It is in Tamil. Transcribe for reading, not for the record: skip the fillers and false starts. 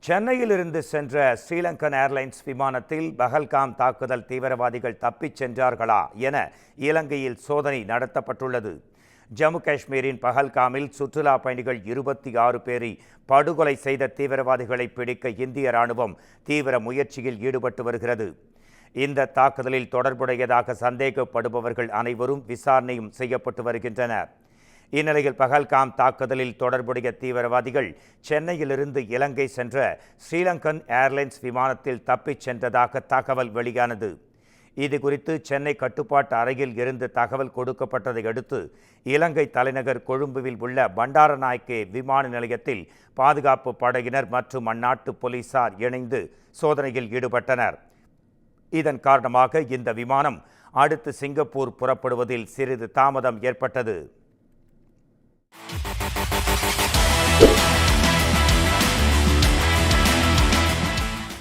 சென்னையிலிருந்து சென்ற ஸ்ரீலங்கன் ஏர்லைன்ஸ் விமானத்தில் பஹல்காம் தாக்குதல் தீவிரவாதிகள் தப்பிச் சென்றார்களா என இலங்கையில் சோதனை நடத்தப்பட்டுள்ளது. ஜம்மு காஷ்மீரின் பஹல்காமில் சுற்றுலா பயணிகள் 26 பேரை படுகொலை செய்த தீவிரவாதிகளை பிடிக்க இந்திய ராணுவம் தீவிர முயற்சியில் ஈடுபட்டு வருகிறது. இந்த தாக்குதலில் தொடர்புடையதாக சந்தேகப்படுபவர்கள் அனைவரும் விசாரணையும் செய்யப்பட்டு வருகின்றனர். இந்நிலையில் பஹல்காம் தாக்குதலில் தொடர்புடைய தீவிரவாதிகள் சென்னையிலிருந்து இலங்கை சென்ற ஸ்ரீலங்கன் ஏர்லைன்ஸ் விமானத்தில் தப்பிச் சென்றதாக தகவல் வெளியானது. இதுகுறித்து சென்னை கட்டுப்பாட்டு அறையில் இருந்து தகவல் கொடுக்கப்பட்டதை அடுத்து இலங்கை தலைநகர் கொழும்புவில் உள்ள பண்டாரநாயக்கே விமான நிலையத்தில் பாதுகாப்பு படையினர் மற்றும் அந்நாட்டு போலீசார் இணைந்து சோதனையில் ஈடுபட்டனர். இதன் காரணமாக இந்த விமானம் அடுத்து சிங்கப்பூர் புறப்படுவதில் சிறிது தாமதம் ஏற்பட்டது.